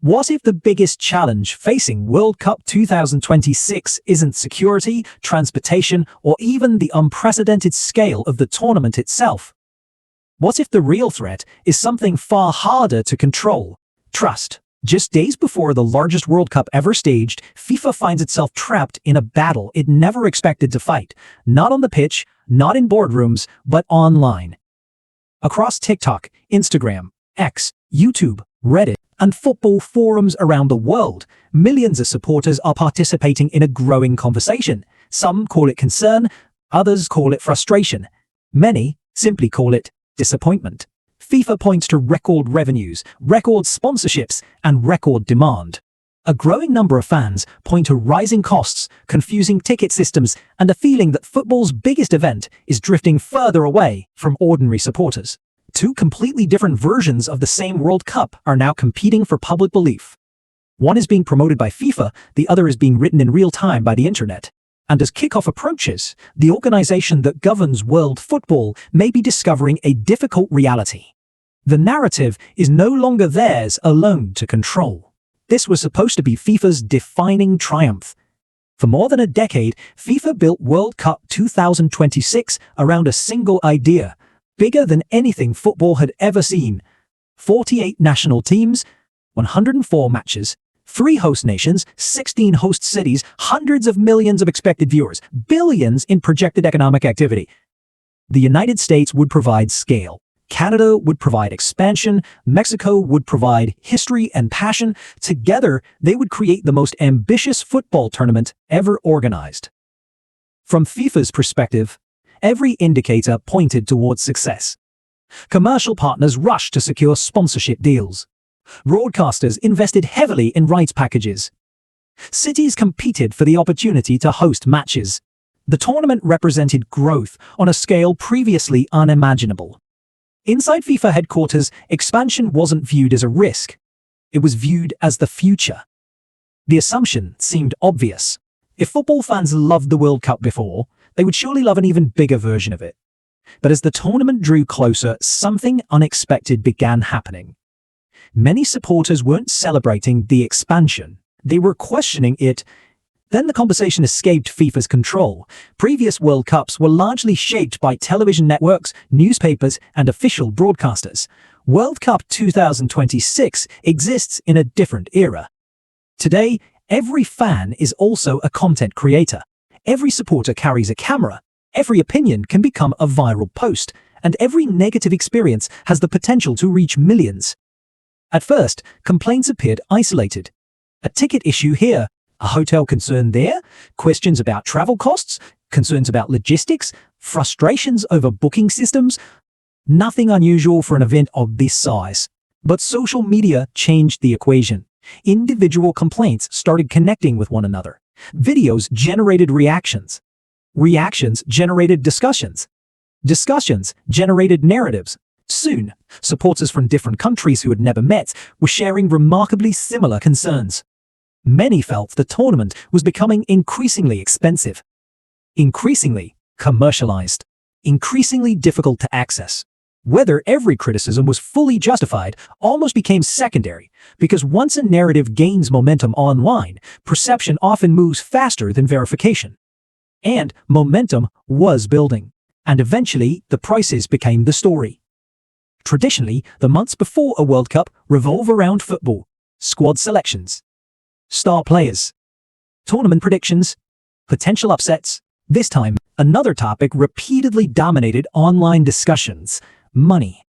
What if the biggest challenge facing World Cup 2026 isn't security, transportation, or even the unprecedented scale of the tournament itself? What if the real threat is something far harder to control? Trust. Just days before the largest World Cup ever staged, FIFA finds itself trapped in a battle it never expected to fight. Not on the pitch, not in boardrooms, but online. Across TikTok, Instagram, X, YouTube, Reddit, and football forums around the world, millions of supporters are participating in a growing conversation. Some call it concern, others call it frustration. Many simply call it disappointment. FIFA points to record revenues, record sponsorships, and record demand. A growing number of fans point to rising costs, confusing ticket systems, and a feeling that football's biggest event is drifting further away from ordinary supporters. Two completely different versions of the same World Cup are now competing for public belief. One is being promoted by FIFA, the other is being written in real time by the internet. And as kickoff approaches, the organization that governs world football may be discovering a difficult reality. The narrative is no longer theirs alone to control. This was supposed to be FIFA's defining triumph. For more than a decade, FIFA built World Cup 2026 around a single idea, bigger than anything football had ever seen. 48 national teams, 104 matches, 3 host nations, 16 host cities, hundreds of millions of expected viewers, billions in projected economic activity. The United States would provide scale. Canada would provide expansion, Mexico would provide history and passion. Together, they would create the most ambitious football tournament ever organized. From FIFA's perspective, every indicator pointed towards success. Commercial partners rushed to secure sponsorship deals. Broadcasters invested heavily in rights packages. Cities competed for the opportunity to host matches. The tournament represented growth on a scale previously unimaginable. Inside FIFA headquarters, expansion wasn't viewed as a risk. It was viewed as the future. The assumption seemed obvious. If football fans loved the World Cup before, they would surely love an even bigger version of it. But as the tournament drew closer, something unexpected began happening. Many supporters weren't celebrating the expansion. They were questioning it. Then the conversation escaped FIFA's control. Previous World Cups were largely shaped by television networks, newspapers, and official broadcasters. World Cup 2026 exists in a different era. Today, every fan is also a content creator. Every supporter carries a camera. Every opinion can become a viral post, and every negative experience has the potential to reach millions. At first, complaints appeared isolated. A ticket issue here, a hotel concern there, questions about travel costs, concerns about logistics, frustrations over booking systems. Nothing unusual for an event of this size. But social media changed the equation. Individual complaints started connecting with one another. Videos generated reactions. Reactions generated discussions. Discussions generated narratives. Soon, supporters from different countries who had never met were sharing remarkably similar concerns. Many felt the tournament was becoming increasingly expensive, increasingly commercialized, increasingly difficult to access. Whether every criticism was fully justified almost became secondary, because once a narrative gains momentum online, perception often moves faster than verification. And momentum was building, and eventually the prices became the story. Traditionally, the months before a World Cup revolve around football, squad selections, star players, tournament predictions, potential upsets. This time, another topic repeatedly dominated online discussions: money.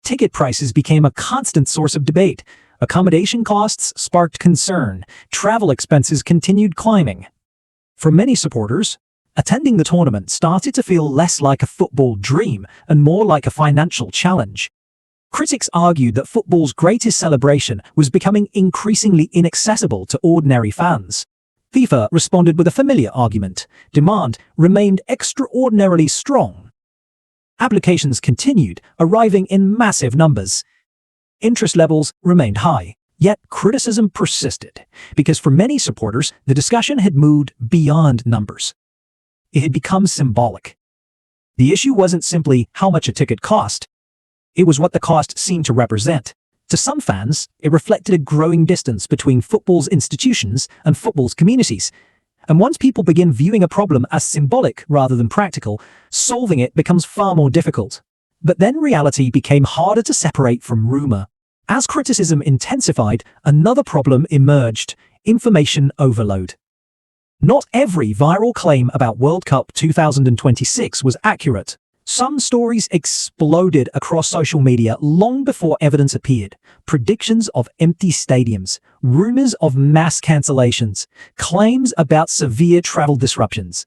Ticket prices became a constant source of debate. Accommodation costs sparked concern. Travel expenses continued climbing. For many supporters, attending the tournament started to feel less like a football dream and more like a financial challenge. Critics argued that football's greatest celebration was becoming increasingly inaccessible to ordinary fans. FIFA responded with a familiar argument: demand remained extraordinarily strong. Applications continued, arriving in massive numbers. Interest levels remained high, yet criticism persisted, because for many supporters, the discussion had moved beyond numbers. It had become symbolic. The issue wasn't simply how much a ticket cost. It was what the cost seemed to represent: To some fans, it reflected a growing distance between football's institutions and football's communities. And once people begin viewing a problem as symbolic rather than practical, solving it becomes far more difficult. But then reality became harder to separate from rumor. As criticism intensified, another problem emerged: information overload. Not every viral claim about World Cup 2026 was accurate. Some stories exploded across social media long before evidence appeared. Predictions of empty stadiums, rumors of mass cancellations, claims about severe travel disruptions,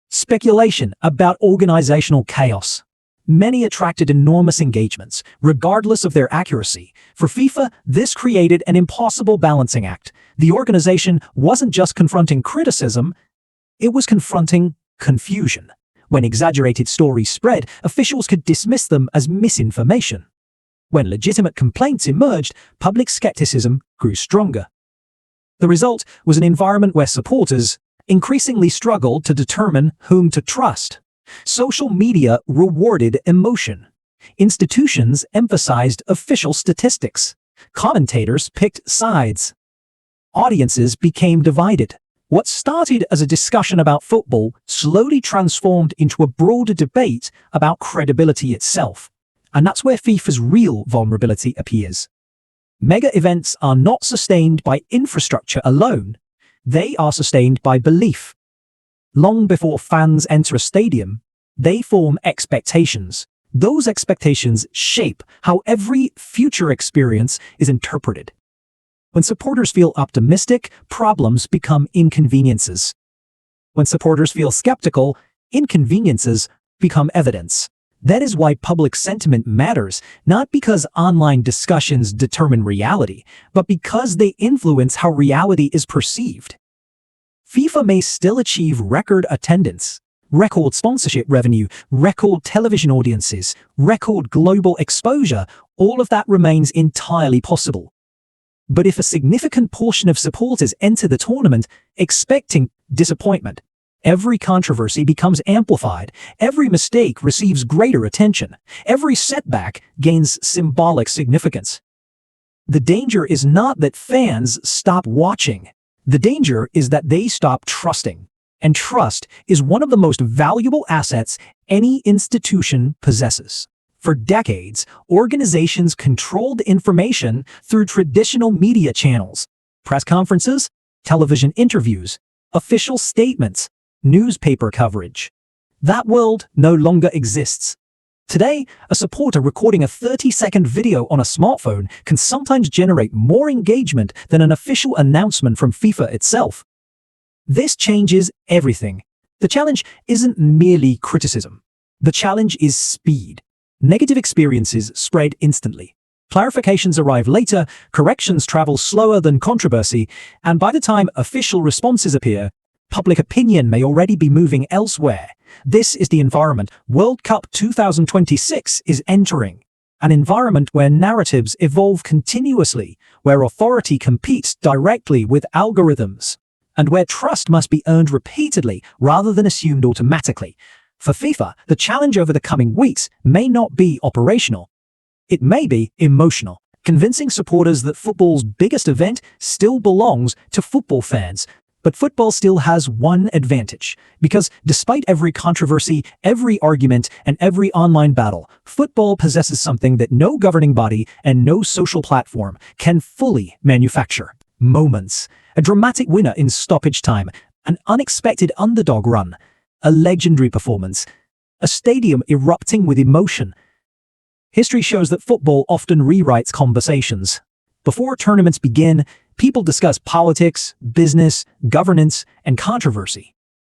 speculation about organizational chaos. Many attracted enormous engagements, regardless of their accuracy. For FIFA, this created an impossible balancing act. The organization wasn't just confronting criticism, it was confronting confusion. When exaggerated stories spread, officials could dismiss them as misinformation. When legitimate complaints emerged, public skepticism grew stronger. The result was an environment where supporters increasingly struggled to determine whom to trust. Social media rewarded emotion. Institutions emphasized official statistics. Commentators picked sides. Audiences became divided. What started as a discussion about football slowly transformed into a broader debate about credibility itself. And that's where FIFA's real vulnerability appears. Mega events are not sustained by infrastructure alone. They are sustained by belief. Long before fans enter a stadium, they form expectations. Those expectations shape how every future experience is interpreted. When supporters feel optimistic, problems become inconveniences. When supporters feel skeptical, inconveniences become evidence. That is why public sentiment matters, not because online discussions determine reality, but because they influence how reality is perceived. FIFA may still achieve record attendance, record sponsorship revenue, record television audiences, record global exposure. All of that remains entirely possible. But if a significant portion of supporters enter the tournament expecting disappointment, every controversy becomes amplified, every mistake receives greater attention, every setback gains symbolic significance. The danger is not that fans stop watching. The danger is that they stop trusting. And trust is one of the most valuable assets any institution possesses. For decades, organizations controlled information through traditional media channels: press conferences, television interviews, official statements, newspaper coverage. That world no longer exists. Today, a supporter recording a 30-second video on a smartphone can sometimes generate more engagement than an official announcement from FIFA itself. This changes everything. The challenge isn't merely criticism. The challenge is speed. Negative experiences spread instantly. Clarifications arrive later, corrections travel slower than controversy, and by the time official responses appear, public opinion may already be moving elsewhere. This is the environment World Cup 2026 is entering. An environment where narratives evolve continuously, where authority competes directly with algorithms, and where trust must be earned repeatedly rather than assumed automatically. For FIFA, the challenge over the coming weeks may not be operational. It may be emotional, convincing supporters that football's biggest event still belongs to football fans. But football still has one advantage, because despite every controversy, every argument, and every online battle, football possesses something that no governing body and no social platform can fully manufacture: moments. A dramatic winner in stoppage time, an unexpected underdog run, a legendary performance, a stadium erupting with emotion. History shows that football often rewrites conversations. Before tournaments begin, people discuss politics, business, governance, and controversy.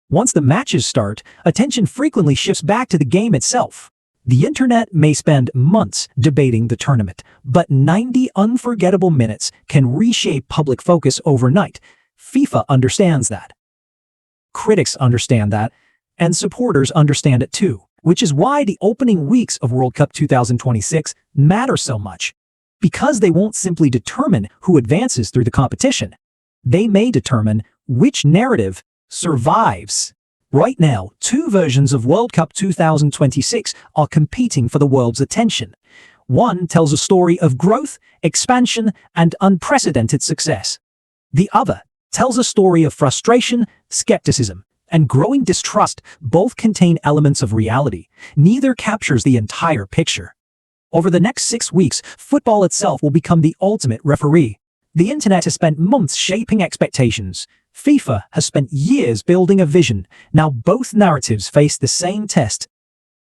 Once the matches start, attention frequently shifts back to the game itself. The internet may spend months debating the tournament, but 90 unforgettable minutes can reshape public focus overnight. FIFA understands that. Critics understand that, and supporters understand it too, which is why the opening weeks of World Cup 2026 matter so much. Because they won't simply determine who advances through the competition. They may determine which narrative survives. Right now, two versions of World Cup 2026 are competing for the world's attention. One tells a story of growth, expansion, and unprecedented success. The other tells a story of frustration, skepticism, and growing distrust. Both contain elements of reality. Neither captures the entire picture. Over the next 6 weeks, football itself will become the ultimate referee. The internet has spent months shaping expectations. FIFA has spent years building a vision. Now both narratives face the same test: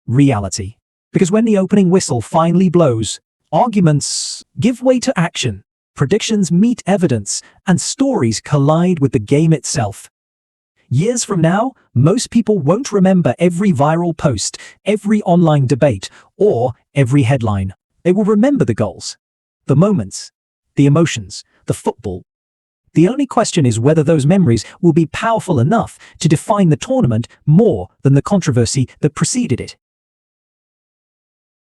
reality. Because when the opening whistle finally blows, arguments give way to action, predictions meet evidence, and stories collide with the game itself. Years from now, most people won't remember every viral post, every online debate, or every headline. They will remember the goals, the moments, the emotions, the football. The only question is whether those memories will be powerful enough to define the tournament more than the controversy that preceded it.